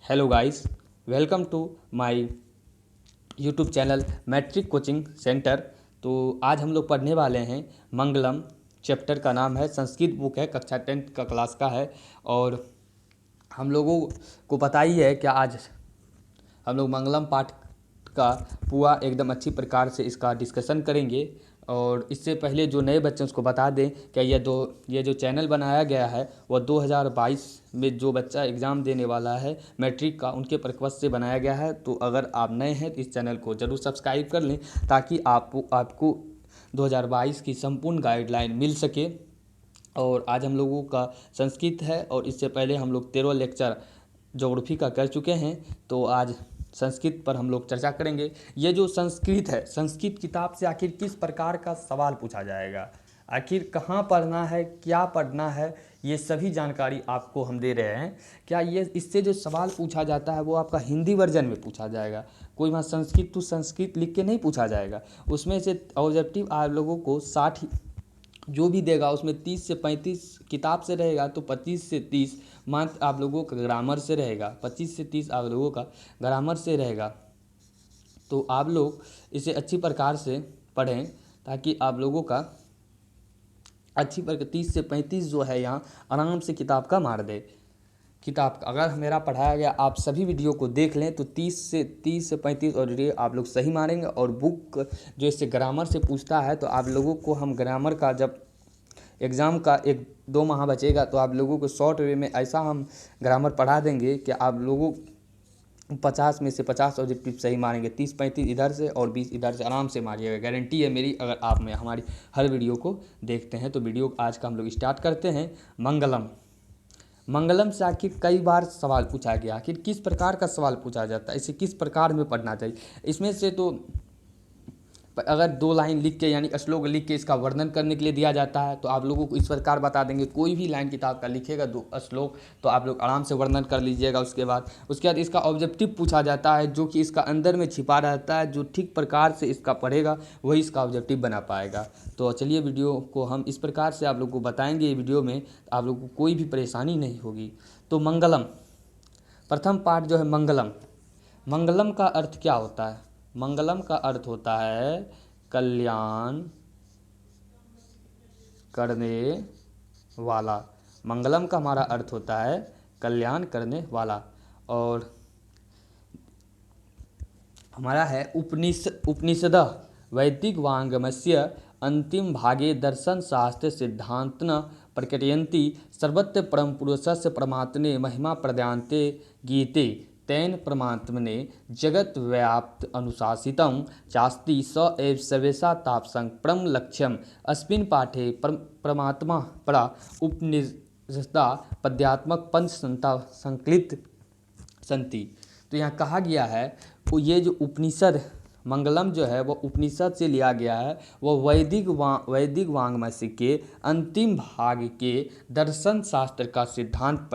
Hello guys, welcome to my YouTube channel matric coaching centre. तो आज हम लोग पढ़ने वाले हैं मंगलम। चैप्टर का नाम है, संस्कृत बुक है, कक्षा 10th का क्लास का है। और हम लोगों को पता ही है कि आज हम लोग मंगलम पाठ का पूरा एकदम अच्छी प्रकार से इसका डिस्कशन करेंगे। और इससे पहले जो नए बच्चे उसको बता दें कि ये जो चैनल बनाया गया है वह 2022 में जो बच्चा एग्ज़ाम देने वाला है मैट्रिक का, उनके पर्पज़ से बनाया गया है। तो अगर आप नए हैं तो इस चैनल को ज़रूर सब्सक्राइब कर लें ताकि आपको 2022 की संपूर्ण गाइडलाइन मिल सके। और आज हम लोगों का संस्कृत है और इससे पहले हम लोग 13 लेक्चर ज्योग्राफी का कर चुके हैं। तो आज संस्कृत पर हम लोग चर्चा करेंगे। ये जो संस्कृत है, संस्कृत किताब से आखिर किस प्रकार का सवाल पूछा जाएगा, आखिर कहाँ पढ़ना है, क्या पढ़ना है, ये सभी जानकारी आपको हम दे रहे हैं। क्या ये इससे जो सवाल पूछा जाता है वो आपका हिंदी वर्जन में पूछा जाएगा, कोई वहाँ संस्कृत टू संस्कृत लिख के नहीं पूछा जाएगा। उसमें से ऑब्जेक्टिव आप लोगों को 60 जो भी देगा उसमें 30 से 35 किताब से रहेगा, तो 25 से 30 मात्र आप लोगों का ग्रामर से रहेगा। 25 से 30 आप लोगों का ग्रामर से रहेगा। तो आप लोग इसे अच्छी प्रकार से पढ़ें ताकि आप लोगों का अच्छी प्रकार 30 से 35 जो है यहाँ आराम से किताब का मार दे। किताब का अगर मेरा पढ़ाया गया आप सभी वीडियो को देख लें तो 30 से 35 ऑलरेडी आप लोग सही मारेंगे। और बुक जो इससे ग्रामर से पूछता है तो आप लोगों को हम ग्रामर का जब एग्ज़ाम का 1-2 माह बचेगा तो आप लोगों को शॉर्ट वे में ऐसा हम ग्रामर पढ़ा देंगे कि आप लोगों 50 में से 50 ऑब्जेक्टिव सही मारेंगे। 30-35 इधर से और 20 इधर से आराम से मारिएगा, गारंटी है मेरी। अगर आप में हमारी हर वीडियो को देखते हैं तो वीडियो आज का हम लोग स्टार्ट करते हैं। मंगलम। मंगलम से आखिर कई बार सवाल पूछा गया, आखिर किस प्रकार का सवाल पूछा जाता है, इसे किस प्रकार में पढ़ना चाहिए। इसमें से तो अगर 2 लाइन लिख के यानी श्लोक लिख के इसका वर्णन करने के लिए दिया जाता है तो आप लोगों को इस प्रकार बता देंगे। कोई भी लाइन किताब का लिखेगा 2 श्लोक तो आप लोग आराम से वर्णन कर लीजिएगा। उसके बाद इसका ऑब्जेक्टिव पूछा जाता है जो कि इसका अंदर में छिपा रहता है। जो ठीक प्रकार से इसका पढ़ेगा वही इसका ऑब्जेक्टिव बना पाएगा। तो चलिए वीडियो को हम इस प्रकार से आप लोग को बताएंगे। वीडियो में आप लोग को कोई भी परेशानी नहीं होगी। तो मंगलम, प्रथम पाठ जो है मंगलम। मंगलम का अर्थ क्या होता है? मंगलम का अर्थ होता है कल्याण करने वाला। मंगलम का हमारा अर्थ होता है कल्याण करने वाला। और हमारा है उपनिषदः वैदिक वाङ्मयस्य अंतिम भागे दर्शन शास्त्र सिद्धांतना प्रकटयन्ति सर्वत्र परम पुरुषस्य परमात्मने महिमा प्रदान्ते गीते तेन परमात्मने जगत व्याप्त अनुशासितं चास्ति स एव सर्वेषां तापसं परम लक्ष्यम्। अस्मिन् पाठे परमात्मा परा उपनिषदा पद्यात्मक पंच संकलित संति। तो यहाँ कहा गया है वो ये जो उपनिषद मंगलम जो है वह उपनिषद से लिया गया है। वह वैदिक वाङ्मय के अंतिम भाग के दर्शन शास्त्र का सिद्धांत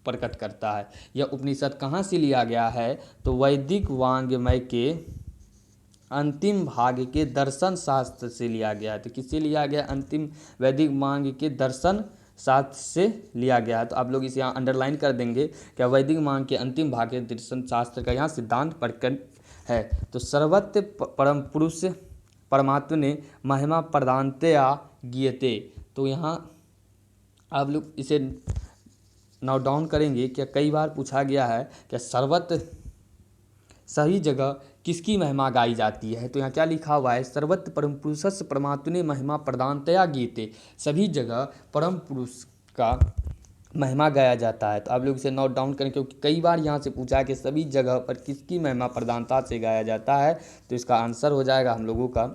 प्रकट करता है। यह उपनिषद कहाँ से लिया गया है? तो वैदिक वाङ्मय के अंतिम भाग के दर्शन शास्त्र से लिया गया है। तो किससे लिया गया? अंतिम वैदिक वाङ्मय के दर्शन शास्त्र से लिया गया है। तो आप लोग इसे यहाँ अंडरलाइन कर देंगे कि वैदिक वाङ्मय के अंतिम भाग के दर्शन शास्त्र का यहाँ सिद्धांत प्रकट है। तो सर्वत्र परम पुरुष परमात्मा ने महिमा प्रदान्त्या गीयते। तो यहाँ आप लोग इसे नोट डाउन करेंगे कि कई बार पूछा गया है कि सर्वत्र सभी जगह किसकी महिमा गाई जाती है। तो यहाँ क्या लिखा हुआ है? सर्वत्र परम पुरुषस्य परमात्मने महिमा प्रदान्त्या गीयते। सभी जगह परम पुरुष का महिमा गाया जाता है। तो आप लोग इसे नोट डाउन करें क्योंकि कई बार यहाँ से पूछा है कि सभी जगह पर किसकी महिमा प्रधानता से गाया जाता है। तो इसका आंसर हो जाएगा हम लोगों का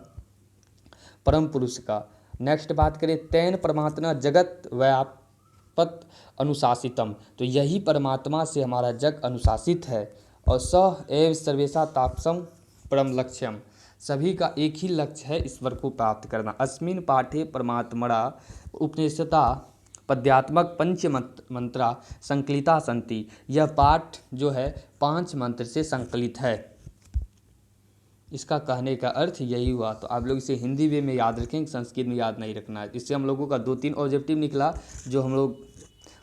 परम पुरुष का। नेक्स्ट बात करें, तेन परमात्मा जगत व्यापक अनुशासितम। तो यही परमात्मा से हमारा जग अनुशासित है। और स एव सर्वेषां तापसम परम लक्ष्यम। सभी का एक ही लक्ष्य है ईश्वर को प्राप्त करना। अस्मिन् पाठे परमात्मना उपनिषदा पद्यात्मक पंच मंत्रा संकलिता संति। यह पाठ जो है 5 मंत्र से संकलित है। इसका कहने का अर्थ यही हुआ। तो आप लोग इसे हिंदी वे में याद रखें, संस्कृत में याद नहीं रखना है। इससे हम लोगों का 2-3 ऑब्जेक्टिव निकला जो हम लोग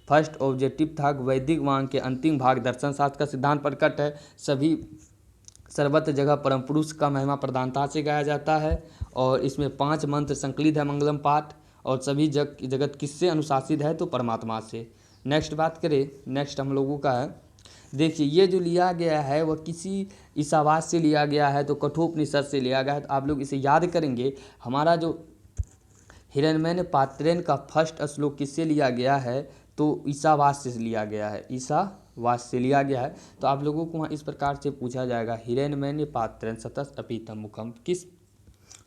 फर्स्ट ऑब्जेक्टिव था वैदिक वांग के अंतिम भाग दर्शन शास्त्र का सिद्धांत प्रकट है, सभी सर्वत्र जगह परम पुरुष का महिमा प्रधानता से गाया जाता है और इसमें 5 मंत्र संकलित है मंगलम पाठ और सभी जगत किससे अनुशासित है तो परमात्मा से। नेक्स्ट बात करें, नेक्स्ट हम लोगों का है, देखिए ये जो लिया गया है वह किसी ईसावास से लिया गया है तो कठोपनिषद से लिया गया है। तो आप लोग इसे याद करेंगे, हमारा जो हिरण्मय पात्रेन का फर्स्ट श्लोक किससे लिया गया है तो ईसावास से लिया गया है, ईसावास से लिया गया है। तो आप लोगों को वहाँ इस प्रकार से पूछा जाएगा हिरण्मय पात्रेन सतस अपीतम मुखम किस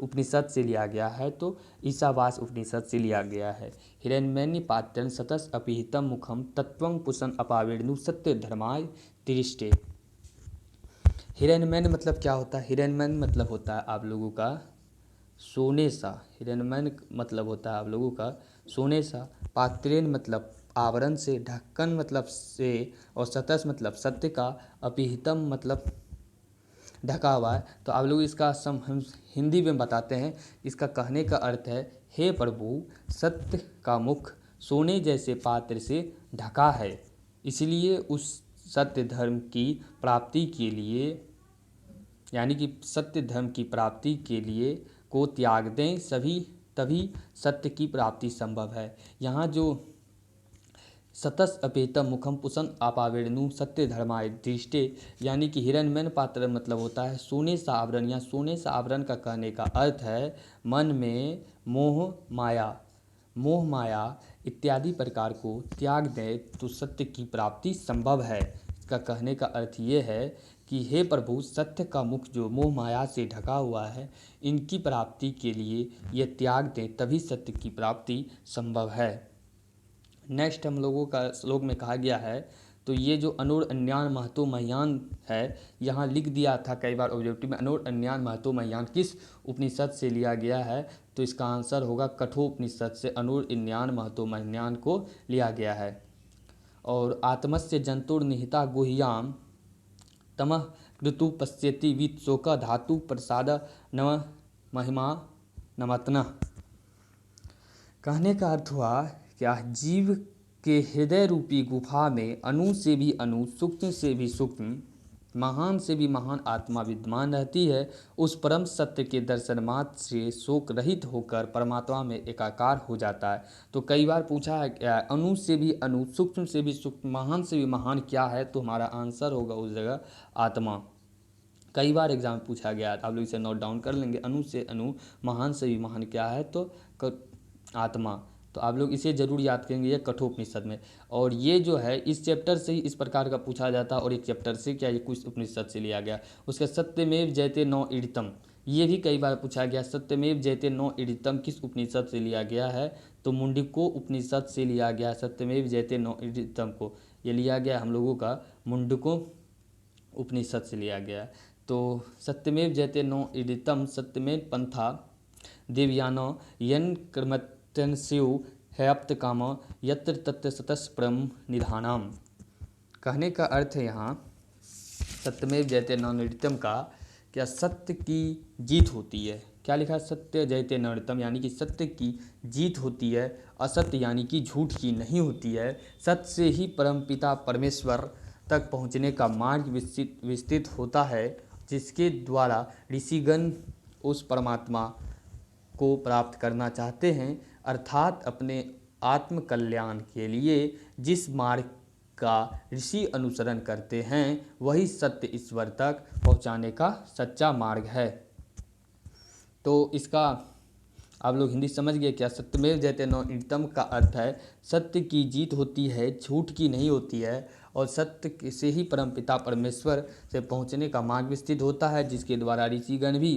उपनिषद से लिया गया है तो ईसावास उपनिषद से लिया गया है। हिरण्मय पात्रेन सतस अपीतम मुखम तत्वं पुषन अपावेणु सत्य धर्माय तिरिष्टे। हिरण्मय मतलब क्या होता है, हिरण्मय मतलब होता है आप लोगों का सोने सा, हिरण्मय मतलब होता है आप लोगों का सोने सा, पात्रेन मतलब आवरण से, ढक्कन मतलब से और सतस मतलब सत्य का, अपिहितम मतलब ढका हुआ है। तो आप लोग इसका हम हिंदी में बताते हैं, इसका कहने का अर्थ है हे प्रभु सत्य का मुख सोने जैसे पात्र से ढका है, इसलिए उस सत्य धर्म की प्राप्ति के लिए यानी कि सत्य धर्म की प्राप्ति के लिए को त्याग दें तभी सत्य की प्राप्ति संभव है। यहाँ जो सतस अपेतम मुखम पुसन आपावेणु सत्य धर्माय दृष्टे यानी कि हिरण्मय पात्र मतलब होता है सोने सा आवरण, या सोने सा आवरण का कहने का अर्थ है मन में मोह माया इत्यादि प्रकार को त्याग दें तो सत्य की प्राप्ति संभव है। इसका कहने का अर्थ ये है कि हे प्रभु सत्य का मुख जो मोह माया से ढका हुआ है इनकी प्राप्ति के लिए ये त्याग दें तभी सत्य की प्राप्ति संभव है। नेक्स्ट हम लोगों का श्लोक में कहा गया है, तो ये जो अनोर अन्यान महतो मह्यान है यहाँ लिख दिया था कई बार ऑब्जेक्टिव में, अनोर अन्यान महतो मह्यान किस उपनिषद से लिया गया है तो इसका आंसर होगा कठोपनिषद से अनोर अन्यान महतो मह्यान को लिया गया है। और आत्मस्य जंतुर्निहिता गुह्याम तमः ऋतु पश्यति वित शोक धातु प्रसाद नम महिमा नमतना। कहने का अर्थ हुआ क्या जीव के हृदय रूपी गुफा में अणु से भी अणु सूक्ष्म से भी सूक्ष्म महान से भी महान आत्मा विद्यमान रहती है। उस परम सत्य के दर्शन मात्र से शोक रहित होकर परमात्मा में एकाकार हो जाता है। तो कई बार पूछा है क्या अणु से भी अणु सूक्ष्म से भी सूक्ष्म महान से भी महान क्या है, तो हमारा आंसर होगा उस जगह आत्मा। कई बार एग्जाम में पूछा गया है, आप लोग इसे नोट डाउन कर लेंगे, अणु से अणु महान से भी महान क्या है तो आत्मा। तो आप लोग इसे जरूर याद करेंगे, ये कठोपनिषद में। और ये जो है इस चैप्टर से ही इस प्रकार का पूछा जाता है और एक चैप्टर से क्या ये कुछ उपनिषद से लिया गया। उसका सत्यमेव जयते नौ ईडितम ये भी कई बार पूछा गया, सत्यमेव जयते नौ ईडितम किस उपनिषद से लिया गया है तो मुंडको उपनिषद से लिया गया। सत्यमेव जयते नौ ईडितम को ये लिया गया हम लोगों का मुंडको उपनिषद से लिया गया। तो सत्यमेव जयते नौ ईडितम सत्यमेव पंथा देवयानो यन कर्मत शिव हैप्त काम यत्र तत्र सतस परम निधानाम। कहने का अर्थ है यहाँ सत्यमेव जयते नवनित्यम का क्या सत्य की जीत होती है। क्या लिखा है सत्य जयते नवनित्यम यानी कि सत्य की जीत होती है, असत्य यानी कि झूठ की नहीं होती है। सत्य से ही परमपिता परमेश्वर तक पहुँचने का मार्ग विस्तृत होता है, जिसके द्वारा ऋषिगण उस परमात्मा को प्राप्त करना चाहते हैं, अर्थात अपने आत्म कल्याण के लिए जिस मार्ग का ऋषि अनुसरण करते हैं वही सत्य ईश्वर तक पहुंचाने का सच्चा मार्ग है। तो इसका आप लोग हिंदी समझ गए क्या, सत्यमेव जयते नवनित्यम का अर्थ है सत्य की जीत होती है, झूठ की नहीं होती है, और सत्य से ही परमपिता परमेश्वर से पहुंचने का मार्ग विस्तृत होता है, जिसके द्वारा ऋषिगण भी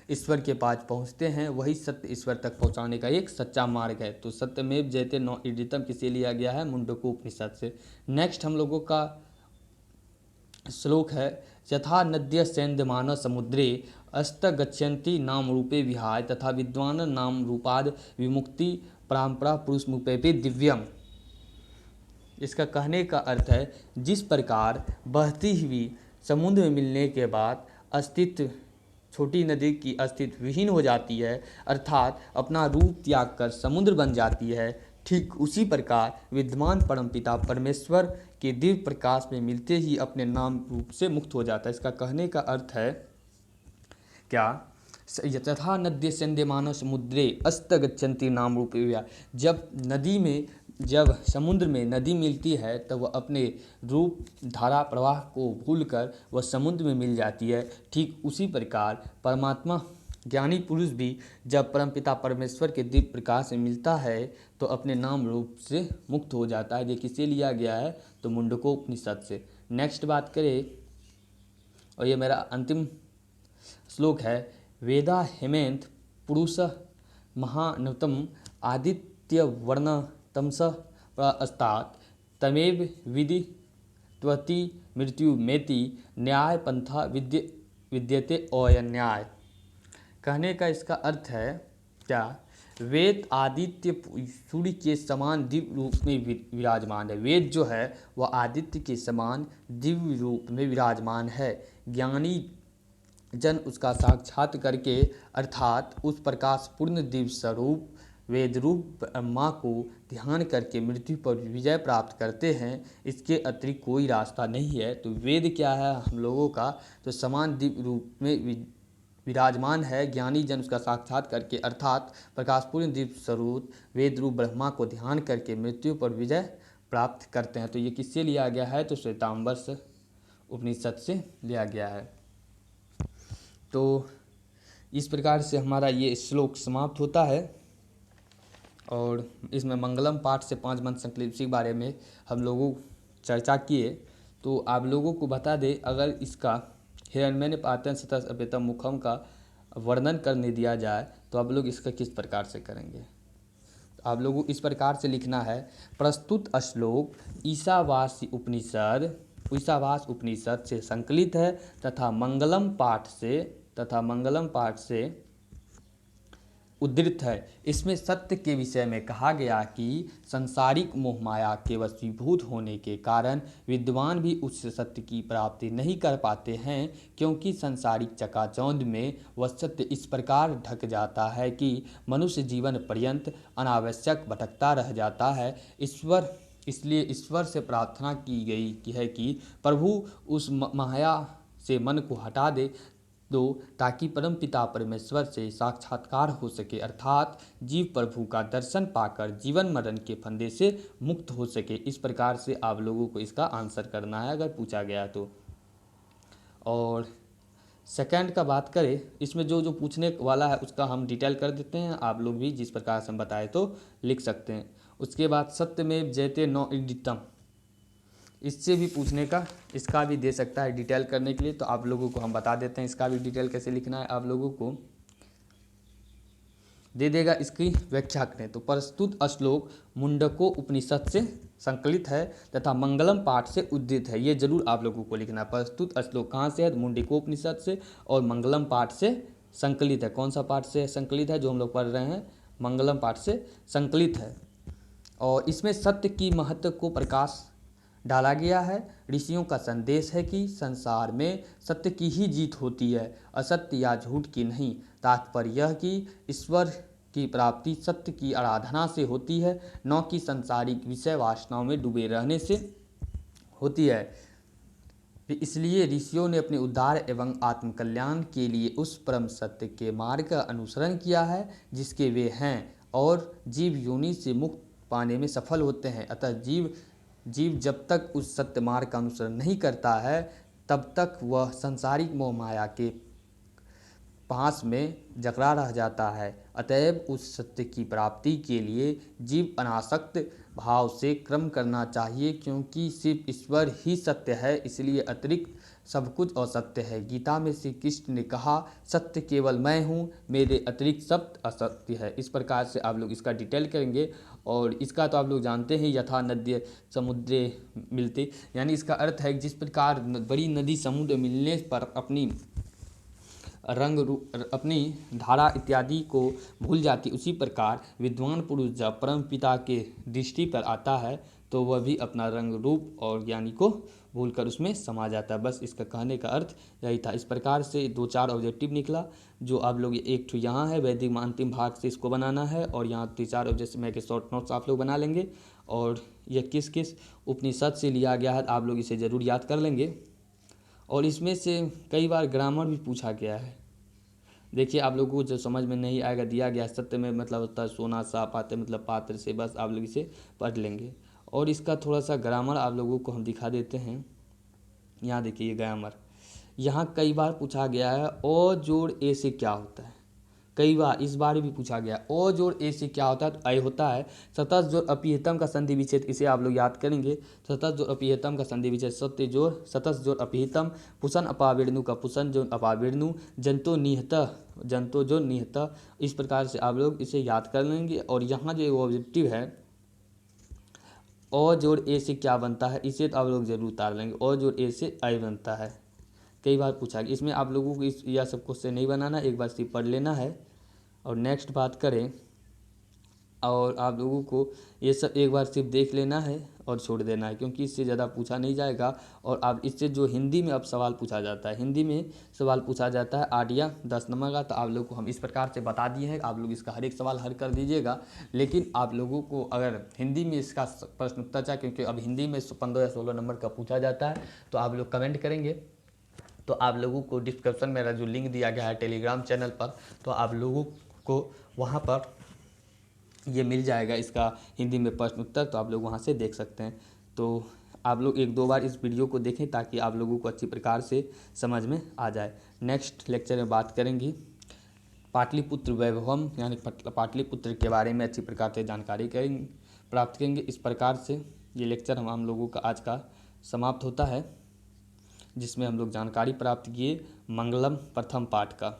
ईश्वर के पास पहुंचते हैं, वही सत्य ईश्वर तक पहुंचाने का एक सच्चा मार्ग है। तो सत्यमेव जयते नौ ईडितम किसे लिया गया है मुंडको उपनिषद से। नेक्स्ट हम लोगों का श्लोक है यथा नद्य सैन्द्यमान समुद्रे अस्त गच्छन्ति नाम रूपे विहाय तथा विद्वान नाम रूपाद विमुक्ति परंपरा पुरुष मुपे दिव्यम। इसका कहने का अर्थ है जिस प्रकार बहती हुई समुद्र में मिलने के बाद अस्तित्व छोटी नदी की अस्तित्व विहीन हो जाती है, अर्थात अपना रूप त्याग कर समुद्र बन जाती है, ठीक उसी प्रकार विद्यमान परमपिता परमेश्वर के दिव्य प्रकाश में मिलते ही अपने नाम रूप से मुक्त हो जाता है। इसका कहने का अर्थ है क्या, यथा नद्य संद्यमान समुद्रे अस्त गच्छन्ति नाम रूपया। जब समुद्र में नदी मिलती है तब वह अपने रूप धारा प्रवाह को भूलकर वह समुद्र में मिल जाती है। ठीक उसी प्रकार परमात्मा ज्ञानी पुरुष भी जब परमपिता परमेश्वर के दिव्य प्रकाश में मिलता है तो अपने नाम रूप से मुक्त हो जाता है। ये किससे लिया गया है, तो मुंडकोपनिषद से। नेक्स्ट बात करें, और ये मेरा अंतिम श्लोक है, वेदा हेमेंत पुरुष महानतम आदित्य वर्ण तमस अस्तात् तमेव विधि त्वति मृत्यु मेति न्याय पंथा विद्यते अयन्याय। कहने का इसका अर्थ है क्या, वेद आदित्य सूर्य के समान दिव्य रूप में विराजमान है। वेद जो है वह आदित्य के समान दिव्य रूप में विराजमान है। ज्ञानी जन उसका साक्षात करके अर्थात उस प्रकाश पूर्ण दिव्य स्वरूप वेद रूप ब्रह्मा को ध्यान करके मृत्यु पर विजय प्राप्त करते हैं। इसके अतिरिक्त कोई रास्ता नहीं है। तो वेद क्या है हम लोगों का, तो समान दिव्य रूप में विराजमान है। ज्ञानी जन उसका साक्षात करके अर्थात प्रकाशपूर्ण दिव्य स्वरूप वेद रूप ब्रह्मा को ध्यान करके मृत्यु पर विजय प्राप्त करते हैं। तो ये किससे लिया गया है, तो श्वेतांबर उपनिषद से लिया गया है। तो इस प्रकार से हमारा ये श्लोक समाप्त होता है। और इसमें मंगलम पाठ से 5 मंत्र संकल्प के बारे में हम लोगों चर्चा किए। तो आप लोगों को बता दें, अगर इसका हिरण्मय पातन सतस अपेतम मुखम का वर्णन करने दिया जाए तो आप लोग इसका किस प्रकार से करेंगे। तो आप लोगों को इस प्रकार से लिखना है, प्रस्तुत श्लोक ईशावास उपनिषद से संकलित है तथा मंगलम पाठ से उद्धृत है। इसमें सत्य के विषय में कहा गया कि संसारिक मोह माया के वशीभूत होने के कारण विद्वान भी उस सत्य की प्राप्ति नहीं कर पाते हैं, क्योंकि संसारिक चकाचौंध में वह सत्य इस प्रकार ढक जाता है कि मनुष्य जीवन पर्यंत अनावश्यक भटकता रह जाता है। इसलिए ईश्वर से प्रार्थना की गई है कि प्रभु उस माया से मन को हटा दे दो, ताकि परमपिता परमेश्वर से साक्षात्कार हो सके, अर्थात जीव प्रभु का दर्शन पाकर जीवन मरण के फंदे से मुक्त हो सके। इस प्रकार से आप लोगों को इसका आंसर करना है अगर पूछा गया तो। और सेकंड का बात करें, इसमें जो पूछने वाला है उसका हम डिटेल कर देते हैं, आप लोग भी जिस प्रकार से हम बताए तो लिख सकते हैं। उसके बाद सत्यमेव जयते न इडितम, इससे भी पूछने का इसका भी दे सकता है डिटेल करने के लिए। तो आप लोगों को हम बता देते हैं इसका भी डिटेल कैसे लिखना है, आप लोगों को दे देगा। इसकी व्याख्या करें तो प्रस्तुत श्लोक मुंडको उपनिषद से संकलित है तथा मंगलम पाठ से उद्धृत है। ये जरूर आप लोगों को लिखना है। प्रस्तुत श्लोक कहाँ से है, मुंडको उपनिषद से, और मंगलम पाठ से संकलित है। कौन सा पाठ से संकलित है, जो हम लोग पढ़ रहे हैं मंगलम पाठ से संकलित है। और इसमें सत्य की महत्व को प्रकाश डाला गया है। ऋषियों का संदेश है कि संसार में सत्य की ही जीत होती है, असत्य या झूठ की नहीं। तात्पर्य यह कि ईश्वर की प्राप्ति सत्य की आराधना से होती है, न कि सांसारिक विषय वासनाओं में डूबे रहने से होती है। इसलिए ऋषियों ने अपने उद्धार एवं आत्मकल्याण के लिए उस परम सत्य के मार्ग का अनुसरण किया है जिसके वे हैं, और जीव योनि से मुक्त पाने में सफल होते हैं। अतः जीव जब तक उस सत्य मार्ग का अनुसरण नहीं करता है तब तक वह सांसारिक मोह माया के पास में जकड़ा रह जाता है। अतएव उस सत्य की प्राप्ति के लिए जीव अनासक्त भाव से कर्म करना चाहिए, क्योंकि सिर्फ ईश्वर ही सत्य है, इसलिए अतिरिक्त सब कुछ असत्य है। गीता में श्री कृष्ण ने कहा, सत्य केवल मैं हूँ, मेरे अतिरिक्त सब असत्य है। इस प्रकार से आप लोग इसका डिटेल करेंगे। और इसका तो आप लोग जानते हैं, यथा नद्य समुद्रे मिलते, यानी इसका अर्थ है जिस प्रकार बड़ी नदी समुद्र मिलने पर अपनी धारा इत्यादि को भूल जाती, उसी प्रकार विद्वान पुरुष जब परम पिता के दृष्टि पर आता है तो वह भी अपना रंग रूप और ज्ञानी को भूलकर उसमें समा जाता है। बस इसका कहने का अर्थ यही था। इस प्रकार से 2-4 ऑब्जेक्टिव निकला, जो आप लोग एक ठो यहाँ है वैदिक में अंतिम भाग से इसको बनाना है, और यहाँ 3-4 ऑब्जेक्टिव में के शॉर्ट नोट्स आप लोग बना लेंगे। और यह किस किस उपनिषद से लिया गया है आप लोग इसे ज़रूर याद कर लेंगे। और इसमें से कई बार ग्रामर भी पूछा गया है। देखिए आप लोगों को जो समझ में नहीं आएगा, दिया गया सत्य में मतलब होता है सोना सा पात्र, मतलब पात्र से, बस आप लोग इसे पढ़ लेंगे। और इसका थोड़ा सा ग्रामर आप लोगों को हम दिखा देते हैं। यहाँ देखिए ग्रामर, यहाँ कई बार पूछा गया है ओ जोड़ ए से क्या होता है। कई बार इस बार भी पूछा गया ओ जोड़ ए से क्या होता है। तो ए होता है सतस जोड़ अपिहितम का संधि विच्छेद, इसे आप लोग याद करेंगे। सतस जोड़ अपिहितम का संधि विच्छेद, सत्य जोड़ सतस जोड़ अपिहितम, पुसन अपाविर्णु का पुसन जोड़ अपाविर्णु, जंतो निहतः जंतो जो निहतः। इस प्रकार से आप लोग इसे याद कर लेंगे। और यहाँ जो ऑब्जेक्टिव है ओ जोड़ ए से क्या बनता है, इसे तो आप लोग जरूर उतार लेंगे। ओ जोड़ ए से आई बनता है, कई बार पूछा गया। इसमें आप लोगों को इस यह सब क्वेश्चन नहीं बनाना, एक बार सिर्फ पढ़ लेना है। और नेक्स्ट बात करें, और आप लोगों को ये सब एक बार सिर्फ देख लेना है और छोड़ देना है, क्योंकि इससे ज़्यादा पूछा नहीं जाएगा। और आप इससे जो हिंदी में अब सवाल पूछा जाता है, हिंदी में सवाल पूछा जाता है 8 या 10 नंबर का। तो आप लोग को हम इस प्रकार से बता दिए हैं, आप लोग इसका हर एक सवाल हल कर दीजिएगा। लेकिन आप लोगों को अगर हिंदी में इसका प्रश्न उत्तर चाहिए, क्योंकि अब हिंदी में 15 या 16 नंबर का पूछा जाता है, तो आप लोग कमेंट करेंगे तो आप लोगों को डिस्क्रिप्शन में मेरा जो लिंक दिया गया है टेलीग्राम चैनल पर, तो आप लोगों को वहाँ पर ये मिल जाएगा इसका हिंदी में प्रश्न उत्तर, तो आप लोग वहाँ से देख सकते हैं। तो आप लोग 1-2 बार इस वीडियो को देखें ताकि आप लोगों को अच्छी प्रकार से समझ में आ जाए। नेक्स्ट लेक्चर में बात करेंगे पाटलिपुत्र वैभवम, यानी पाटलिपुत्र के बारे में अच्छी प्रकार से जानकारी प्राप्त करेंगे। इस प्रकार से ये लेक्चर हम लोगों का आज का समाप्त होता है, जिसमें हम लोग जानकारी प्राप्त किए मंगलम प्रथम पाठ का।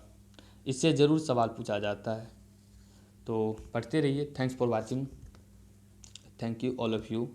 इससे ज़रूर सवाल पूछा जाता है, तो पढ़ते रहिए। Thanks for watching, thank you all of you.